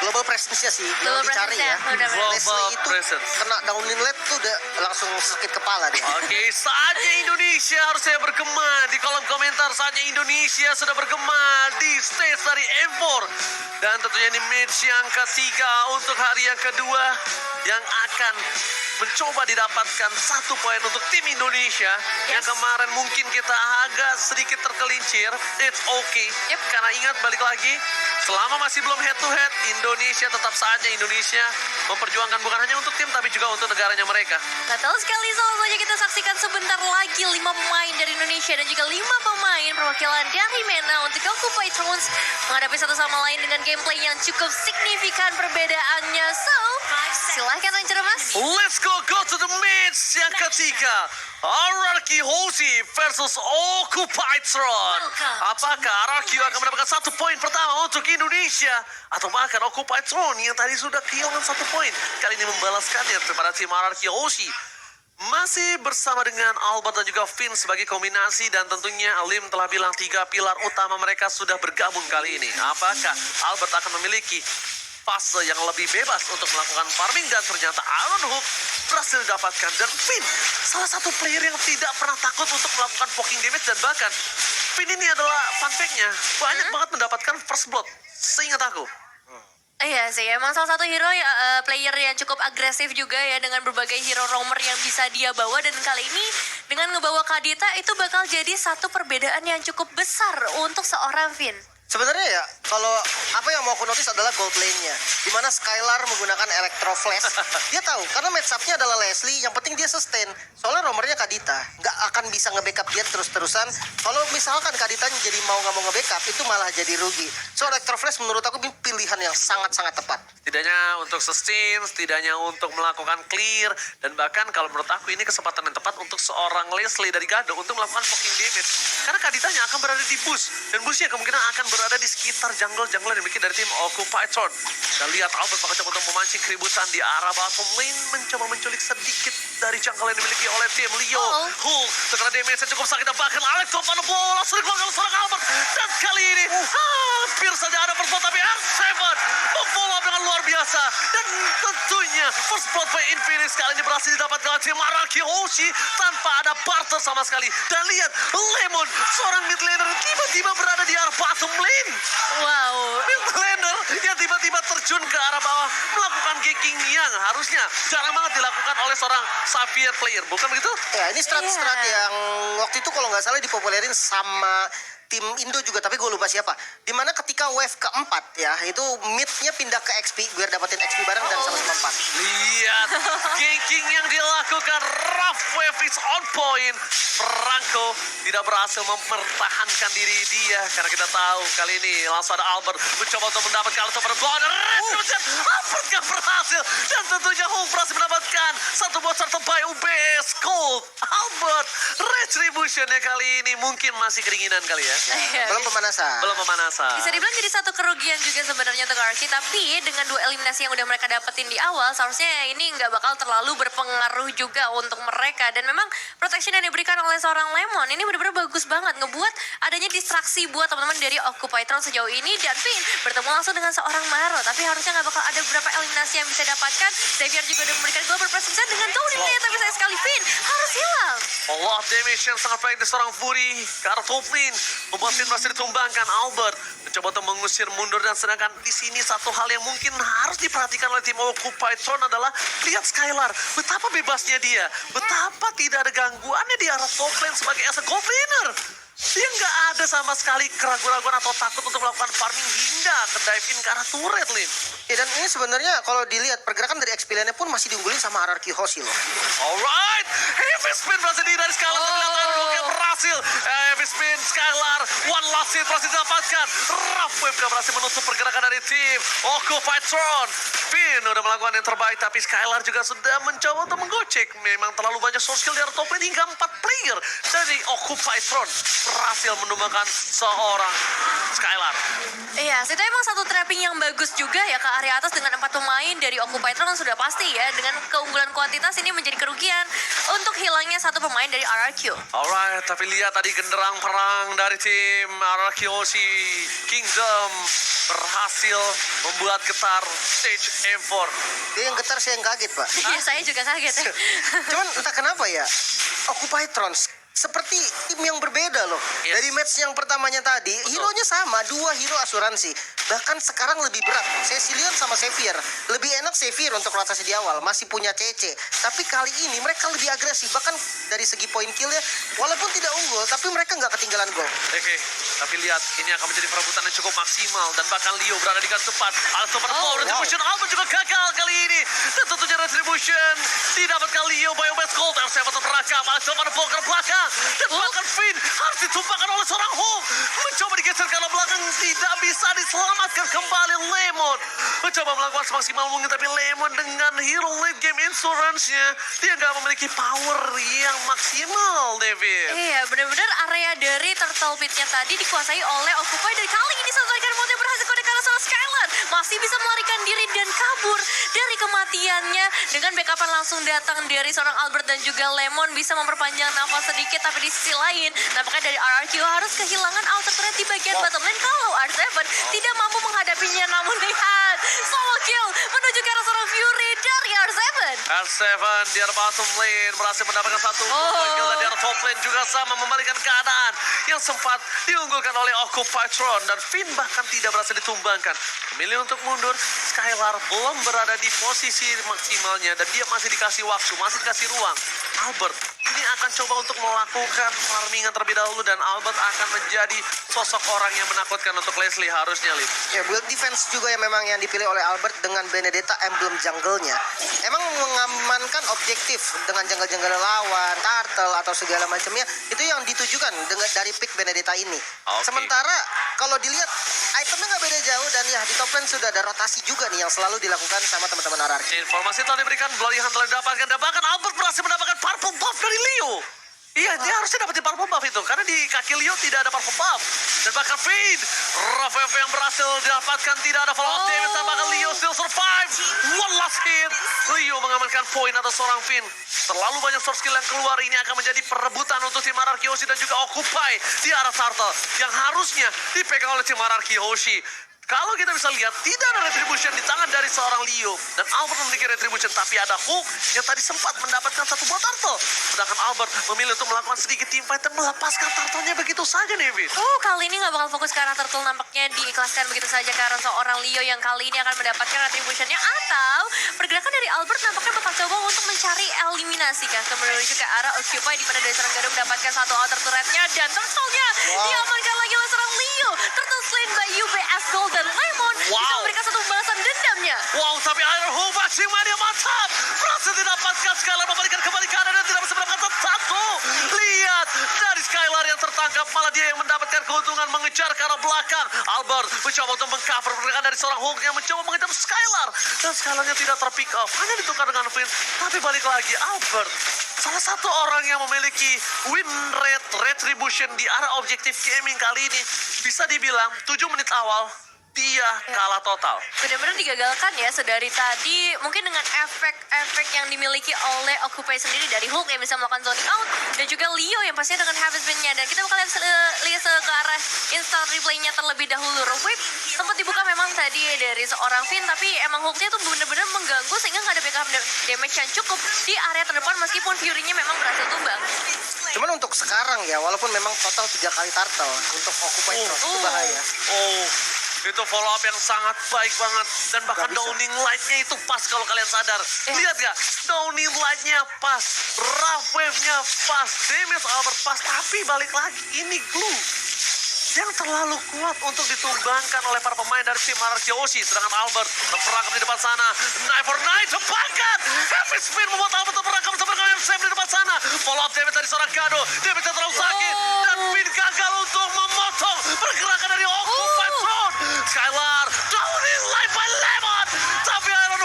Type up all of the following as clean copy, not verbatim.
global presence-nya sih yang Global dicari ya. presence-nya, benar-benar. Leslie Global itu presence. kena downing late tuh udah langsung sakit kepala dia. Oke, saatnya Indonesia harusnya bergema di kolom komentar. Saatnya Indonesia sudah bergema di stage dari M4. Dan tentunya di match yang ketiga untuk hari yang kedua yang akan mencoba didapatkan 1 poin untuk tim Indonesia. Yang kemarin mungkin kita agak sedikit tergelincir. It's okay. Karena ingat balik lagi, selama masih belum head to head, Indonesia tetap saja Indonesia memperjuangkan bukan hanya untuk tim tapi juga untuk negaranya mereka. Betul sekali, langsung saja kita saksikan sebentar lagi 5 pemain dari Indonesia dan juga 5 pemain perwakilan dari MENA untuk Occupy Thrones menghadapi satu sama lain dengan gameplay yang cukup signifikan perbedaannya. So, silahkan lanjut Mas. Let's go to the match yang ketiga. Hierarchy Hoshi versus Occupy Throne. Apakah Hierarchy akan mendapatkan 1 poin pertama untuk Indonesia? Atau bahkan Occupy Throne yang tadi sudah kehilangan 1 poin, kali ini membalaskannya kepada tim Hierarchy Hoshi. Masih bersama dengan Albert dan juga Finn sebagai kombinasi, dan tentunya Lim telah bilang 3 pilar utama mereka sudah bergabung kali ini. Apakah Albert akan memiliki fase yang lebih bebas untuk melakukan farming, dan ternyata Iron Hook berhasil didapatkan, dan Finn salah satu player yang tidak pernah takut untuk melakukan poking damage, dan bahkan Finn ini adalah fun fact-nya banyak banget mendapatkan first blood seingat aku. Iya sih, emang salah satu hero player yang cukup agresif juga ya, dengan berbagai hero roamer yang bisa dia bawa, dan kali ini dengan ngebawa Kadita itu bakal jadi satu perbedaan yang cukup besar untuk seorang Finn. Sebenarnya ya, kalau apa yang mau aku notice adalah gold lane-nya, dimana Skylar menggunakan Electro Flash. Dia tahu karena match up-nya adalah Leslie, yang penting dia sustain. Soalnya romernya Kadita nggak akan bisa nge-backup dia terus-terusan. Kalau misalkan Kaditanya jadi mau nggak mau nge-backup, itu malah jadi rugi. So Electro Flash menurut aku pilihan yang sangat-sangat tepat. Setidaknya untuk sustain, setidaknya untuk melakukan clear, dan bahkan kalau menurut aku ini kesempatan yang tepat untuk seorang Leslie dari Gado untuk melakukan poking damage. Karena Kaditanya akan berada di bush, dan bushnya kemungkinan akan berada di sekitar jungle yang dimiliki dari tim Occupy Throne. Dan lihat Albert bakal coba untuk memancing keributan di arah bottom lane, mencoba menculik sedikit dari jungle yang dimiliki oleh tim Leo. Hulk terkena damage yang cukup sakit, dan bahkan Alex Topan bola langsung dikeluarkan seorang Albert. Dan kali ini hampir saja ada first blood, tapi R7 memfollow up dengan luar biasa. Dan tentunya first blood by Infinix kali ini berhasil didapatkan oleh tim Hierarchy Hoshi tanpa ada barter sama sekali. Dan lihat Lemon, seorang mid laner tiba-tiba berada di arah bottom lane. Wow. Mid laner yang tiba-tiba terjun ke arah bawah melakukan ganking yang harusnya jarang banget dilakukan oleh seorang Xavier player, bukan begitu? Ya, ini strat-strat yang waktu itu kalau nggak salah dipopulerin sama tim Indo juga, tapi gue lupa siapa. Dimana ketika wave keempat ya, itu mid-nya pindah ke XP biar dapetin XP bareng dan sama-sama 4. Lihat ganking yang dilakukan, rough wave is on point. Franco tidak berhasil mempertahankan diri dia, karena kita tahu kali ini langsung ada Albert mencoba untuk mendapatkan Albert berbola. Albert gak berhasil, dan tentunya Hulk berhasil mendapatkan satu bocor terbaik UBS Gold. Albert retributionnya kali ini mungkin masih keringinan kali ya. Belum pemanasan. Belum pemanasan. Bisa dibilang jadi satu kerugian juga sebenarnya untuk Archie, tapi dengan 2 eliminasi yang udah mereka dapetin di awal, seharusnya ini nggak bakal terlalu berpengaruh juga untuk mereka. Dan memang protection yang diberikan oleh seorang Lemon ini benar-benar bagus banget, ngebuat adanya distraksi buat teman-teman dari Occupy Throne sejauh ini. Dan Finn bertemu langsung dengan seorang Maro, tapi harusnya nggak bakal ada beberapa eliminasi yang bisa dapatkan. Xavier juga udah memberikan global presence dengan Downing Lane, tapi sayang sekali Finn harus hilang. Allah, damage yang sangat baik dari seorang Fury ke arah top lane membuat Finn berhasil ditumbangkan. Albert mencoba untuk mengusir mundur, dan sedangkan di sini satu hal yang mungkin harus diperhatikan oleh tim Occupy Throne adalah lihat Skylar, betapa bebasnya dia, betapa tidak ada gangguannya di arah top lane sebagai as a gold laner. Dia nggak ada sama sekali keraguan-raguan atau takut untuk melakukan farming hingga ke dive in ke arah turret, Lin. Ya, dan ini sebenarnya kalau dilihat pergerakan dari XP lane-nya pun masih diunggulin sama Hierarchy Hoshi loh. Alright, heavy spin berhasil dari Skylar, tapi berhasil. Heavy spin Skylar, one last hit berhasil didapatkan. Rough wave gak berhasil menutup pergerakan dari tim Occupy Throne. Finn udah melakukan yang terbaik, tapi Skylar juga sudah mencoba untuk menggocek. Memang terlalu banyak source skill di area top lane hingga 4 player dari Occupy Throne berhasil menumbangkan seorang Skylar. Iya, itu emang satu trapping yang bagus juga ya ke area atas dengan 4 pemain dari Occupy Throne sudah pasti ya. Dengan keunggulan kuantitas ini menjadi kerugian untuk hilangnya satu pemain dari RRQ. Alright, tapi lihat tadi genderang perang dari tim Arakiyoshi Kingdom berhasil membuat getar stage M4. Dia yang getar, saya yang kaget, Pak. Iya, saya juga kaget ya. Cuman entah kenapa ya, Occupy Trons seperti tim yang berbeda loh. Yes. Dari match yang pertamanya tadi, hero-nya sama, 2 hero asuransi. Bahkan sekarang lebih berat, Cecilion sama Xavier. Lebih enak Xavier untuk rotasi di awal, masih punya CC. Tapi kali ini mereka lebih agresif, bahkan dari segi point kill-nya, walaupun tidak unggul, tapi mereka nggak ketinggalan gol. Oke, tapi lihat ini akan menjadi perebutan yang cukup maksimal dan bahkan Leo berada di garis depan. Alto pada Oh, Retribution, Alto juga gagal kali ini. Dan tentunya Retribution didapatkan Leo Biomass Gold. R7 terekam, Alto pada ke belakang. Dan bahkan Finn harus ditumpahkan oleh seorang Hulk. Mencoba digeser ke belakang, tidak bisa diselamatkan kembali Lemon. Mencoba melakukan semaksimal mungkin, tapi Lemon dengan hero late game insurance-nya, dia nggak memiliki power yang maksimal, David. Iya, benar-benar area dari Turtle Pit-nya tadi dikuasai oleh Occupy. Dan kali ini Striker Mode berhasil kode ke arah seorang Skylar. Masih bisa melarikan diri dan kabur dari kematiannya. Dengan backupan langsung datang dari seorang Albert dan juga Lemon bisa memperpanjang nafas sedikit. Tapi di sisi lain, nampaknya dari RRQ harus kehilangan outer turret di bagian bottom lane kalau R7 tidak mampu menghadapinya. Namun lihat, solo kill menuju ke arah seorang Fury dari R7. R7 di arah bottom lane berhasil mendapatkan satu kill dan di arah top lane juga sama membalikan keadaan yang sempat diunggulkan oleh Occupy Throne dan Finn bahkan tidak berhasil ditumbangkan. Memilih untuk mundur, Skylar belum berada di posisi maksimalnya dan dia masih dikasih waktu, masih dikasih ruang. Albert ini akan coba untuk melakukan farmingan terlebih dahulu dan Albert akan menjadi sosok orang yang menakutkan untuk Leslie harusnya, Lip. Ya, build defense juga yang memang yang dipilih oleh Albert dengan Benedetta emblem jungle-nya. Emang mengamankan objektif dengan jungle-jungle lawan, turtle atau segala macamnya. Itu yang ditujukan dengan dari pick Benedetta ini. Oke. Sementara kalau dilihat itemnya nggak beda jauh dan ya di top lane sudah ada rotasi juga nih yang selalu dilakukan sama teman-teman RRQ. Informasi telah diberikan, Bloody Hunt telah didapatkan dan bahkan Albert berhasil mendapatkan purple buff dari Leo. Iya, dia harusnya dapetin purple buff itu karena di kaki Leo tidak ada purple buff. Dan bahkan Finn, Rafael yang berhasil didapatkan tidak ada follow up damage dan bahkan Leo still survive. One last hit. Leo mengamankan poin atas seorang Finn. Terlalu banyak source skill yang keluar, ini akan menjadi perebutan untuk tim RRQ Hoshi dan juga Occupy di arah Turtle yang harusnya dipegang oleh tim RRQ Hoshi. Kalau kita bisa lihat, tidak ada retribution di tangan dari seorang Leo. Dan Albert memiliki retribution, tapi ada Hook yang tadi sempat mendapatkan satu buah turtle. Sedangkan Albert memilih untuk melakukan sedikit team fight dan melepaskan turtle-nya begitu saja, David. Kali ini nggak bakal fokus ke arah turtle, nampaknya diikhlaskan begitu saja ke arah seorang Leo yang kali ini akan mendapatkan retribution-nya. Atau pergerakan dari Albert nampaknya bakal coba untuk mencari eliminasi kan, menuju ke arah Occupy di mana dari seorang Garuda mendapatkan satu outer turret-nya dan turtle-nya diamankan lagi oleh seorang Leo. Turtle slain by UBS Gold dan Lemon bisa memberikan satu balasan dendamnya. Wow, tapi Iron Hook masih mania mantap. Berhasil didapatkan, Skylar membalikan kembali kanan dan tidak bisa mendapatkan satu. Lihat, dari Skylar yang tertangkap, malah dia yang mendapatkan keuntungan mengejar ke arah belakang. Albert mencoba untuk mengcover pergerakan dari seorang Hulk yang mencoba mengejar Skylar. Dan Skylarnya tidak terpick up, hanya ditukar dengan Finn. Tapi balik lagi, Albert salah satu orang yang memiliki win rate retribution di arah objektif gaming kali ini. Bisa dibilang 7 menit awal dia kalah total. Benar-benar digagalkan ya sedari tadi, mungkin dengan efek-efek yang dimiliki oleh Occupy sendiri dari Hulk yang bisa melakukan zoning out dan juga Leo yang pastinya dengan habit spin-nya. Dan kita bakal lihat ke arah instant replay-nya terlebih dahulu. Whip sempat dibuka memang tadi dari seorang Finn, tapi emang Hulk-nya tuh benar-benar mengganggu sehingga nggak ada backup damage yang cukup di area terdepan meskipun Fury-nya memang berhasil tumbang. Cuman untuk sekarang ya, walaupun memang total 3 kali turtle untuk Occupy Throne itu bahaya. Itu follow up yang sangat baik banget. Dan bahkan Gak bisa. downing light-nya itu pas kalau kalian sadar. Lihat gak? Downing light-nya pas. Rough wave-nya pas. Damage Albert pas. Tapi balik lagi, ini glue yang terlalu kuat untuk ditumbangkan oleh para pemain dari tim RRQ Hoshi. Sedangkan Albert terperangkap di depan sana. Knife for knife, terbangkan. Heavy spin membuat Albert terperangkap bersama dengan M7 di depan sana. Follow up damage dari seorang Kado. Damage yang terlalu sakit. Dan Finn gagal untuk memotong pergerakan dari Occupy Throne. Skylar, downing light by Lemon. Tapi Iron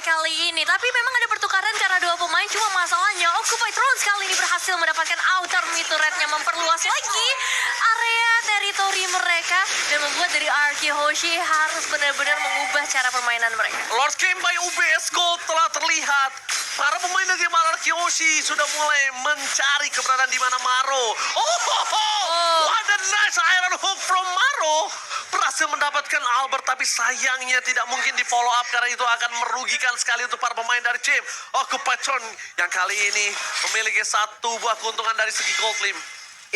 kali ini. Tapi memang ada pertukaran karena dua pemain, cuma masalahnya Occupy Throne kali ini berhasil mendapatkan outer mid turretnya, memperluas lagi area teritori mereka dan membuat dari Arky Hoshi harus benar-benar mengubah cara permainan mereka. Lord Game by UBS Gold telah terlihat. Para pemain dari tim Arky Hoshi sudah mulai mencari keberadaan di mana Maro. What a nice iron hook from Maro. Berhasil mendapatkan Albert, tapi sayangnya tidak mungkin di follow up karena itu akan merugikan sekali untuk para pemain dari tim Occupy Throne yang kali ini memiliki satu buah keuntungan dari segi gold lim.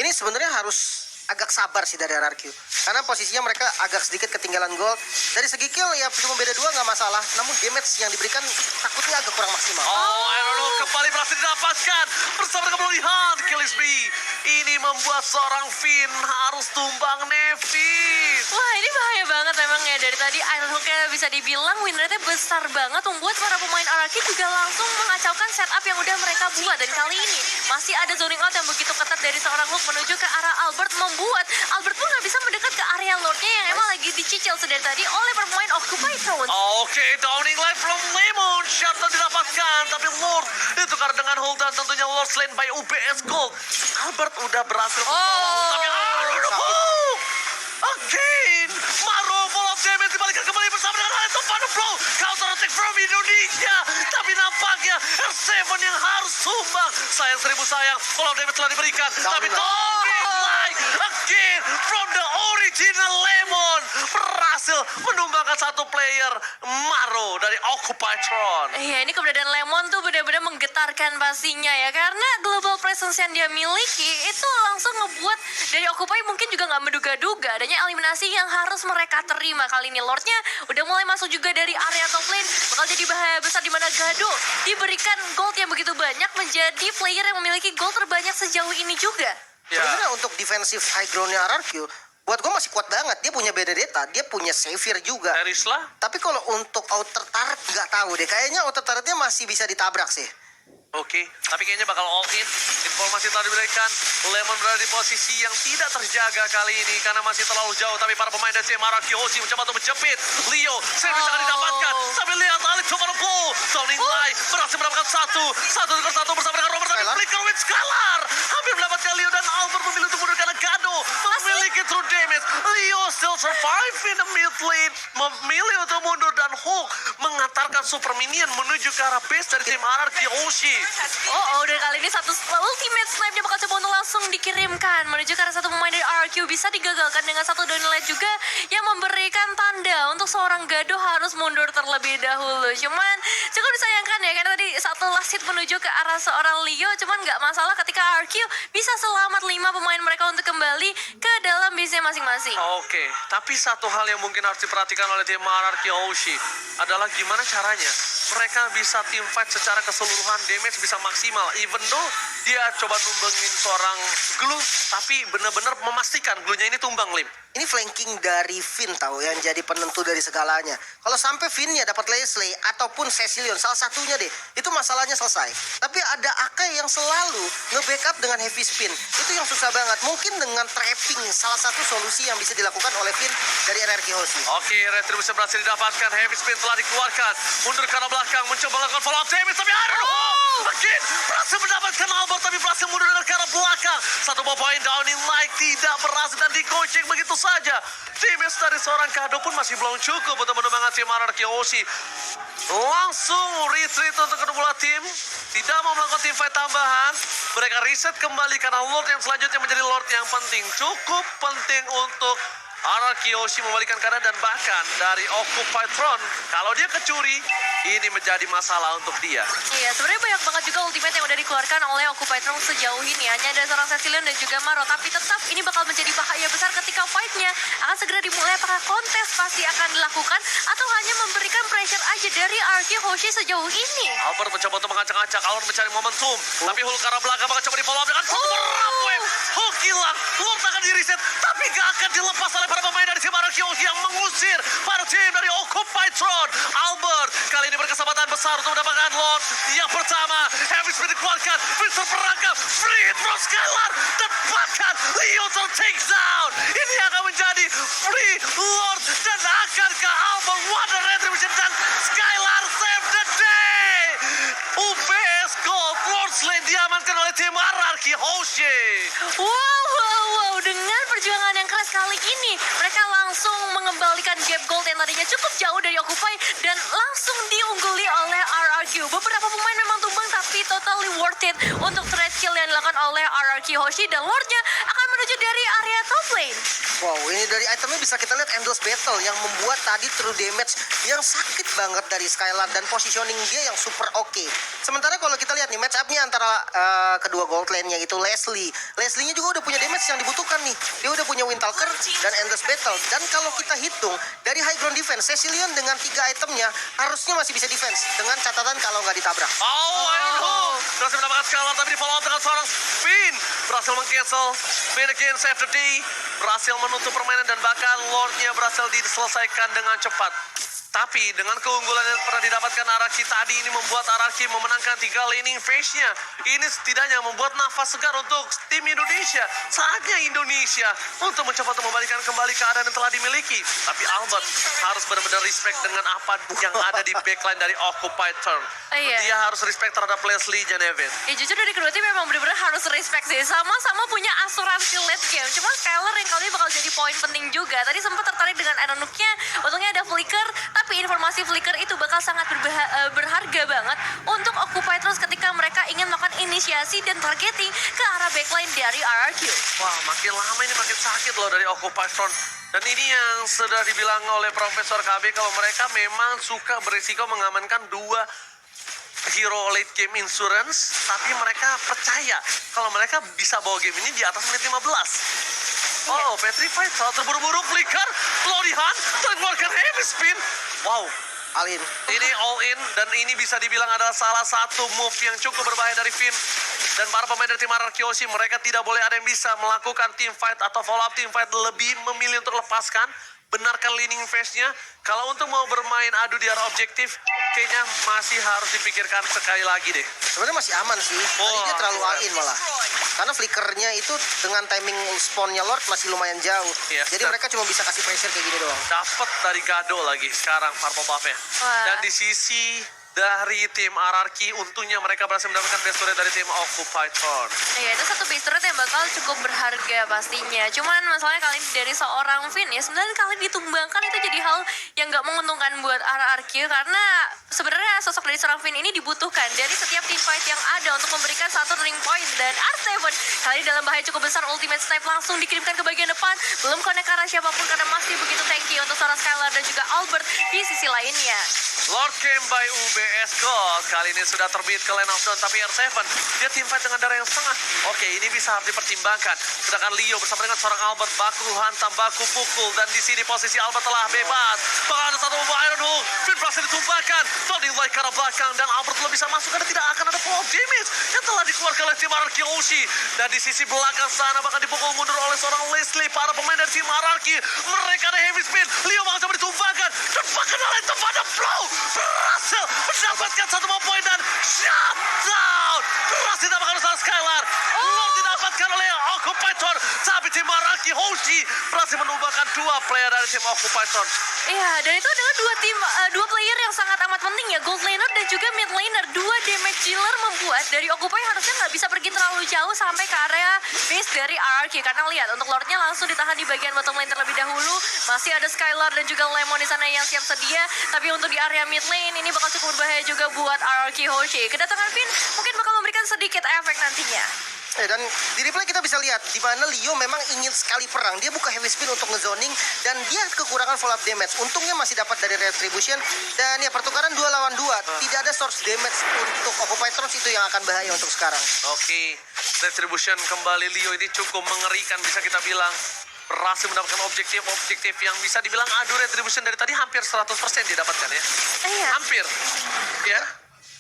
Ini sebenarnya harus agak sabar sih dari RRQ. Karena posisinya mereka agak sedikit ketinggalan gold. Dari segi kill ya cuma beda 2 nggak masalah. Namun damage yang diberikan takutnya agak kurang maksimal. Iron Hook kembali berhasil didapatkan bersama dengan pemulihan Killisby. Ini membuat seorang Finn harus tumbang Nevis. Wah, ini bahaya banget memang ya. Dari tadi Iron Hook-nya bisa dibilang win rate-nya besar banget, membuat para pemain Araki juga langsung mengacaukan setup yang udah mereka buat. Dan kali ini masih ada zoning out yang begitu ketat dari seorang Hook menuju ke arah Albert, membuat Albert pun nggak bisa mendekat ke area Lordnya yang emang lagi dicicil sedari tadi oleh pemain Occupy Throne. Oke, downing life from Lemon. Shutdown didapatkan, tapi Lord ditukar dengan hold dan tentunya Lord slain by UBS Gold. Albert udah berhasil tapi Iron Hook again. Maro full of damage dibalikan kembali bersama dengan Alex Pada Blow. Counter attack from Indonesia. Tapi nampaknya R7 yang harus sumbang. Sayang seribu sayang, full of damage telah diberikan. Tapi downing life again from the original Lemon. Berhasil menumbangkan satu player Maro dari Occupy Throne. Iya, ini keberadaan Lemon tuh benar-benar menggetarkan pastinya ya. Karena global presence yang dia miliki itu langsung ngebuat dari Occupy mungkin juga nggak menduga-duga adanya eliminasi yang harus mereka terima. Kali ini Lordnya udah mulai masuk juga dari area top lane. Bakal jadi bahaya besar di mana Gado diberikan gold yang begitu banyak, menjadi player yang memiliki gold terbanyak sejauh ini juga. Sebenarnya untuk defensive high ground-nya RRQ, buat gue masih kuat banget. Dia punya Benedetta, dia punya Xavier juga. Erisla. Tapi kalau untuk outer turret nggak tahu deh. Kayaknya outer turretnya masih bisa ditabrak sih. Oke, tapi kayaknya bakal all in. Informasi telah diberikan. Lemon berada di posisi yang tidak terjaga kali ini karena masih terlalu jauh. Tapi para pemain dari tim Araki Hoshi mencoba untuk menjepit. Leo, Savage akan didapatkan. Tapi lihat Alex coba blow. Downing light berhasil mendapatkan satu dengan satu bersama dengan Robert. Tapi flicker with Scalar. Hampir mendapatkan Leo dan Albert memilih untuk mundur karena Gado memiliki true damage. Leo still survive in the mid lane. Memilih untuk mundur dan Hulk mengantarkan super minion menuju ke arah base dari tim Araki Hoshi. Dan kali ini satu ultimate snipe dia bakal coba untuk langsung dikirimkan menuju ke arah satu pemain dari RQ. Bisa digagalkan dengan satu downlight juga yang memberikan tanda untuk seorang Gado harus mundur terlebih dahulu. Cuman cukup disayangkan ya, karena tadi satu last hit menuju ke arah seorang Leo. Cuman nggak masalah ketika RQ bisa selamat 5 pemain mereka untuk kembali ke dalam base-nya masing-masing. Oke, tapi satu hal yang mungkin harus diperhatikan oleh tim Araki Hoshi adalah gimana caranya mereka bisa team fight secara keseluruhan, damage bisa maksimal. Even though dia coba numbangin seorang glue, tapi benar-benar memastikan glue-nya ini tumbang, Lim. Ini flanking dari Finn tahu yang jadi penentu dari segalanya. Kalau sampai Finn-nya dapat Leslie ataupun Cecilion, salah satunya deh, itu masalahnya selesai. Tapi ada Akai yang selalu nge-backup dengan heavy spin. Itu yang susah banget. Mungkin dengan trapping salah satu solusi yang bisa dilakukan oleh Finn dari RRQ Hoshi. Oke, retribusi berhasil didapatkan. Heavy spin telah dikeluarkan. Mundur ke arah belakang, mencoba melakukan follow up damage, tapi I don't know. Again, berhasil mendapatkan Albert, tapi berhasil mundur dengan ke arah belakang. Satu buah poin downing light tidak berhasil dan digocek begitu saja. Damage dari seorang Kado pun masih belum cukup untuk menumbangkan tim Araki Hoshi. Langsung retreat untuk kedua tim. Tidak mau melakukan team fight tambahan. Mereka reset kembali karena Lord yang selanjutnya menjadi Lord yang penting. Cukup penting untuk Araki Hoshi membalikan keadaan, dan bahkan dari Occupy Throne, kalau dia kecuri, ini menjadi masalah untuk dia. Iya, sebenarnya banyak banget juga ultimate yang udah dikeluarkan oleh Occupy Throne sejauh ini. Hanya ada seorang Cecilion dan juga Maro. Tapi tetap ini bakal menjadi bahaya besar ketika fight-nya akan segera dimulai. Apakah kontes pasti akan dilakukan atau hanya memberikan pressure aja dari Araki Hoshi sejauh ini? Albert mencoba untuk mengacak-acak, Albert mencari momentum. Tapi Hulk ke arah belakang bakal coba di-follow up dengan satu merap wave. Hulk hilang, Lord akan di-reset, tapi gak akan dilepas oleh para pemain dari tim Araki Hoshi yang mengusir para tim dari Occupy Throne. Albert kali ini berkesempatan besar untuk mendapatkan Lord yang pertama. Heavy spin dikeluarkan, Finn terperangkap, free hit from Skylar, dan bahkan Leo take down. Ini akan menjadi free Lord dan akan ke Albert. What a retribution, dan Skylar save the day. Wow, dengan perjuangan yang keras kali ini, mereka langsung mengembalikan gap gold yang tadinya cukup jauh dari Occupy dan langsung diungguli oleh RRQ. Beberapa pemain memang tumbang tapi totally worth it untuk trade kill yang dilakukan oleh RRQ Hoshi dan Lordnya akan menuju dari area top lane. Wow, ini dari itemnya bisa kita lihat Endless Battle yang membuat tadi true damage yang sakit banget dari Skylar dan positioning dia yang super oke. Sementara kalau kita lihat nih match up-nya antara kedua gold lane-nya itu Leslie. Leslie-nya juga udah punya damage yang dibutuhkan nih. Dia udah punya Windtalker dan Endless Battle. Dan kalau kita hitung dari high ground defense, Cecilion dengan 3 itemnya harusnya masih bisa defense dengan catatan kalau nggak ditabrak. Ironhook berhasil mendapatkan Skylar tapi di follow up dengan seorang Spin. Berhasil meng-cancel. Spin again, save the day. Berhasil menutup permainan dan bahkan Lordnya berhasil diselesaikan dengan cepat. Tapi dengan keunggulan yang pernah didapatkan Araki tadi ini membuat Araki memenangkan 3 laning phase-nya. Ini setidaknya membuat nafas segar untuk tim Indonesia. Saatnya Indonesia untuk mencoba untuk membalikan kembali keadaan yang telah dimiliki. Tapi Albert harus benar-benar respect dengan apa yang ada di backline dari Occupied Turn. Iya. Dia harus respect terhadap Leslie Genevieve. Ya jujur dari kedua tim memang benar-benar harus respect sih. Sama-sama punya asuransi late game. Cuma Skylar yang kali ini bakal jadi poin penting juga. Tadi sempat tertarik dengan Ironhook-nya. Untungnya ada flicker. Tapi informasi flicker itu bakal sangat berharga banget untuk Occupy terus ketika mereka ingin melakukan inisiasi dan targeting ke arah backline dari RRQ. Wah, makin lama ini makin sakit loh dari Occupy Front. Dan ini yang sudah dibilang oleh Profesor KB kalau mereka memang suka berisiko mengamankan 2 hero late game insurance, tapi mereka percaya kalau mereka bisa bawa game ini di atas menit 15. Oh, Petrified salah terburu-buru flicker, Lorihan keluarkan heavy spin. Wow, Alin. ini all in dan ini bisa dibilang adalah salah satu move yang cukup berbahaya dari Finn. Dan para pemain dari tim RRQ Hoshi, mereka tidak boleh ada yang bisa melakukan team fight atau follow up team fight, lebih memilih untuk lepaskan. Benarkan leaning phase-nya. Kalau untuk mau bermain adu di arah objektif, kayaknya masih harus dipikirkan sekali lagi deh. Sebenarnya masih aman sih. Tadi dia terlalu all-in malah. Karena flickernya itu dengan timing spawnnya Lord masih lumayan jauh. Yes, Jadi mereka cuma bisa kasih pressure kayak gini doang. Dapat dari Gado lagi sekarang purple buff-nya. Wah. Dan di sisi dari tim RRQ, untungnya mereka berhasil mendapatkan best turret dari tim Occupied Front. Iya, itu satu base turret yang bakal cukup berharga pastinya. Cuman masalahnya kali ini dari seorang Finn ya, sebenarnya kali ditumbangkan itu jadi hal yang nggak menguntungkan buat RRQ karena sebenarnya sosok dari seorang Finn ini dibutuhkan dari setiap team fight yang ada untuk memberikan satu turning point. Dan R7 kali ini dalam bahaya cukup besar, ultimate snipe langsung dikirimkan ke bagian depan, belum connect ke arah siapapun karena masih begitu tanky untuk seorang Skylar dan juga Albert di sisi lainnya. Lord came by UBS Gold. Kali ini sudah terbit ke lane of zone, tapi R7 dia team fight dengan darah yang setengah. Oke, ini bisa harus dipertimbangkan. Sedangkan Leo bersama dengan seorang Albert baku hantam, baku pukul, dan di sini posisi Albert telah bebas. Bahkan ada satu membawa Ironhook. Finn berhasil ditumbangkan. Tony Light ke arah belakang dan Albert belum bisa masuk karena tidak akan ada follow-up damage yang telah dikeluarkan oleh tim RRQ Hoshi. Dan di sisi belakang sana bahkan dipukul mundur oleh seorang Leslie. Para pemain dari tim RRQ, mereka ada heavy spin. Leo bakal coba ditumbangkan dan bahkan oleh tempat flow berhasil mendapatkan satu poin dan shutdown. Berhasil didapatkan oleh Skylar. Belum didapatkan oleh Occupied Turn, tapi tim RRQ Hoshi berhasil menumbangkan 2 player dari tim Occupied Turn. Iya, dan itu adalah dua player yang sangat amat penting ya, gold laner dan juga mid laner. 2 damage dealer membuat dari Occupy harusnya nggak bisa pergi terlalu jauh sampai ke area base dari RRQ. Karena lihat, untuk Lordnya langsung ditahan di bagian bottom lane terlebih dahulu. Masih ada Skylar dan juga Lemon di sana yang siap sedia. Tapi untuk di area mid lane ini bakal cukup berbahaya juga buat RRQ Hoshi. Kedatangan Finn mungkin bakal memberikan sedikit efek nantinya. Dan di replay kita bisa lihat di mana Leo memang ingin sekali perang. Dia buka heavy spin untuk ngezoning dan dia kekurangan follow up damage. Untungnya masih dapat dari retribution dan ya pertukaran 2 lawan 2. Tidak ada source damage untuk Occupied Thrones, itu yang akan bahaya untuk sekarang. Oke, retribution kembali Leo ini cukup mengerikan bisa kita bilang. Berhasil mendapatkan objektif yang bisa dibilang adu retribution dari tadi hampir 100% didapatkan ya. Iya. Hampir. Ya.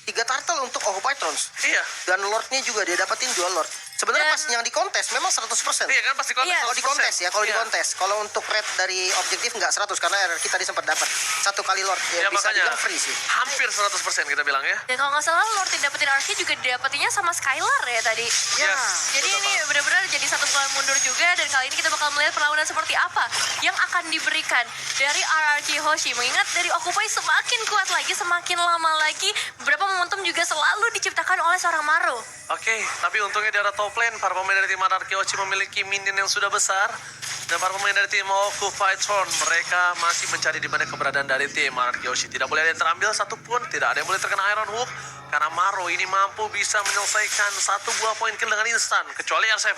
3 turtle untuk Occupied Thrones. Iya. Dan Lordnya juga dia dapatin 2 Lord. Sebenarnya Dan- pas yang di kontes memang 100%. Iya kan pasti kontes. Iya. Kalau di kontes ya, kalau di Iya. kontes. Kalau untuk rate dari objektif nggak 100 karena RRQ tadi sempat dapat 1 kali Lord. Ya, Ya bisa makanya dibilang free sih. hampir 100% kita bilang ya. Dan kalau nggak salah Lord yang dapetin RRQ juga dapetinnya sama Skylar ya tadi. Yes, Jadi betul ini banget. benar-benar jadi satu bakalan mundur juga. Dan kali ini kita bakal melihat perlawanan seperti apa yang akan diberikan dari RRQ Hoshi. Mengingat dari Occupy semakin kuat lagi, semakin lama lagi, beberapa momentum juga selalu diciptakan oleh seorang Maru. Oke, tapi untungnya di arah top lane, para pemain dari tim RRQ Hoshi memiliki minion yang sudah besar. Dan para pemain dari tim Occupy Throne, mereka masih mencari di mana keberadaan dari tim RRQ Hoshi. Tidak boleh ada yang terambil satupun, tidak ada yang boleh terkena Iron Hook. Karena Maru ini mampu bisa menyelesaikan satu buah poin kill dengan instan. Kecuali R7.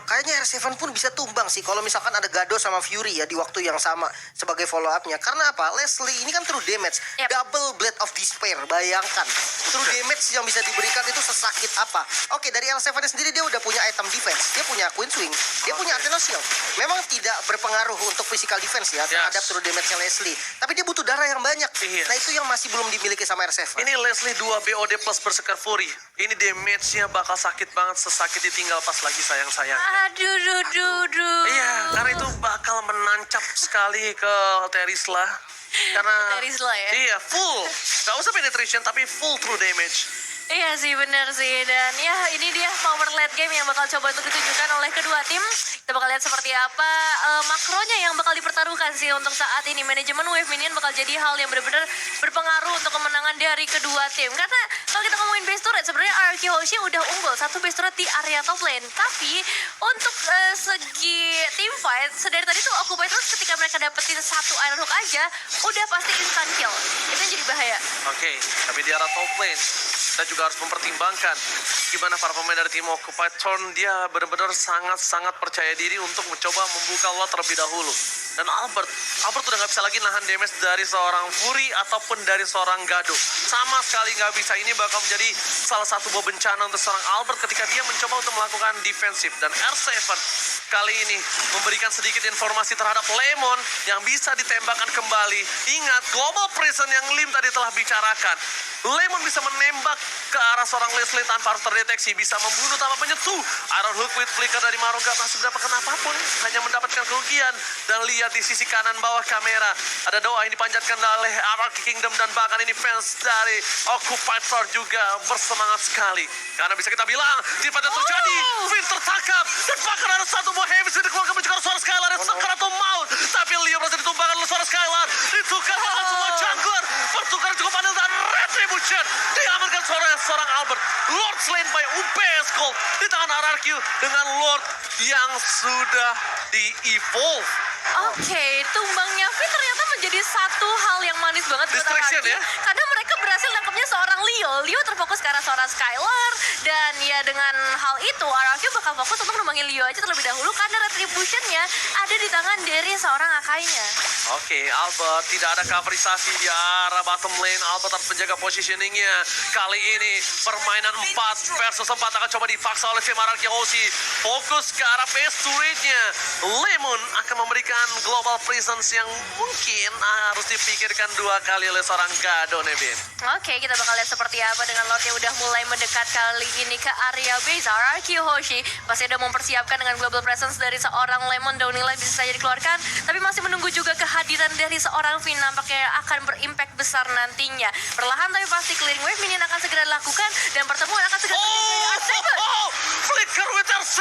Kayaknya R7 pun bisa tumbang sih kalau misalkan ada Gado sama Fury ya di waktu yang sama sebagai follow up-nya. Karena apa? Leslie ini kan true damage. Yep. Double Blade of Despair. Bayangkan. True damage yang bisa diberikan itu sesakit apa. Oke, dari R7 sendiri dia udah punya item defense. Dia punya Queen Swing. Dia punya Athena Shield. Memang tidak berpengaruh untuk physical defense ya terhadap true damage-nya Leslie. Tapi dia butuh darah yang banyak. Iya. Nah itu yang masih belum dimiliki sama R7. Ini Leslie 2 BOD plus Berserker Fury. Ini damage-nya bakal sakit banget, sesakit ditinggal pas lagi sayang-sayang. Aduh. Iya, karena itu bakal menancap sekali ke Terisla. Karena Terisla ya? Iya, full. Gak usah penetration, tapi full true damage. Iya sih, benar sih. Dan ya ini dia power late game yang bakal coba untuk ditunjukkan oleh kedua tim. Kita bakal lihat seperti apa makronya yang bakal dipertaruhkan sih untuk saat ini. Manajemen wave minion bakal jadi hal yang benar-benar berpengaruh untuk kemenangan dari kedua tim. Karena kalau kita ngomongin base turret, sebenarnya RRQ Hoshi udah unggul satu base turret di area top lane. Tapi untuk segi team fight, sedari tadi tuh Occupy terus ketika mereka dapetin satu Iron Hook aja, udah pasti instant kill. Itu yang jadi bahaya. Oke, tapi di arah top lane, kita juga harus mempertimbangkan gimana para pemain dari tim Occupy Throne. Dia benar-benar sangat-sangat percaya diri untuk mencoba membuka lot terlebih dahulu. Dan Albert udah nggak bisa lagi nahan damage dari seorang Fury ataupun dari seorang Gado. Sama sekali nggak bisa. Ini bakal menjadi salah satu buah bencana untuk seorang Albert ketika dia mencoba untuk melakukan defensif. Dan R7 kali ini memberikan sedikit informasi terhadap Lemon yang bisa ditembakkan kembali. Ingat, Global Prison yang Lim tadi telah bicarakan. Lemon bisa menembak ke arah seorang Leslie tanpa harus terdeteksi, bisa membunuh tanpa penyetu. Iron Hook with flicker dari Maru gak masih mendapatkan apapun, hanya mendapatkan kerugian. Dan lihat di sisi kanan bawah kamera, ada doa yang dipanjatkan oleh RRQ Kingdom, dan bahkan ini fans dari Occupy Throne juga bersemangat sekali. Karena bisa kita bilang, tiba-tiba terjadi, Finn tertangkap, dan bahkan ada satu buah heavy sudah dikeluarkan mencegah suara Skylar yang Sakaratul Maut. Tapi Leo berhasil ditumbangkan oleh suara Skylar, ditukar dengan semua jungler, pertukaran cukup panas dan Retribution diamankan seorang Albert. Lord slain by UPS Gold di tangan RRQ dengan Lord yang sudah di-evolve. Oke, tumbangnya Finn ternyata menjadi satu hal yang manis banget buat Distraction RRQ. ya? Karena mereka berhasil nangkepnya seorang Leo. Leo terfokus ke arah seorang Skylar. Dan ya dengan hal itu, RRQ bakal fokus untuk numbangin Leo aja terlebih dahulu. Karena retributionnya ada di tangan dari seorang Akainya. Oke, Albert tidak ada coverisasi di arah bottom lane. Albert harus menjaga positioningnya. Kali ini permainan 4 versus 4 akan coba dipaksa oleh tim RRQ Hoshi. Fokus ke arah base turretnya. Lemon akan memberikan global presence yang mungkin harus dipikirkan 2 kali oleh seorang Gado, Nebin. Oke, kita bakal lihat seperti apa dengan Lord yang udah mulai mendekat kali ini ke area base. RRQ Hoshi pasti udah mempersiapkan dengan global presence dari seorang Lemon. Downing Light bisa saja dikeluarkan, tapi masih menunggu juga kehadiran dari seorang Finn. Nampaknya akan berimpact besar nantinya. Perlahan tapi pasti clearing wave minion akan segera dilakukan, dan pertemuan akan segera terjadi. Flicker with R7,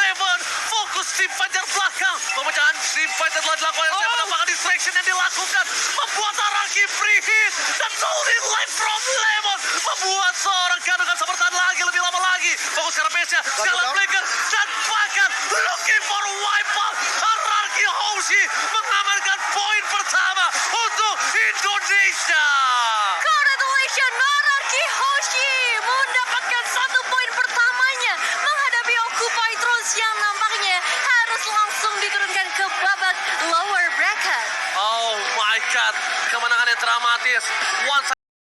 fokus tim Fajar belakang. Pemecahan tim Fajar telah dilakukan oleh R7, apakah distraction yang dilakukan membuat RRQ free hit, dan Downing Light from Lemon membuat seorang Gado gak bisa bertahan lagi lebih lama lagi. Fokus ke arah base-nya, sekalian flicker, dan bahkan looking for wipeout. RRQ Hoshi mengamankan poin pertama untuk Indonesia. Congratulations, RRQ Hoshi mendapatkan 1 poin pertamanya menghadapi Occupy Throne yang nampaknya harus langsung diturunkan ke babak lower bracket. Oh my god, kemenangan yang dramatis.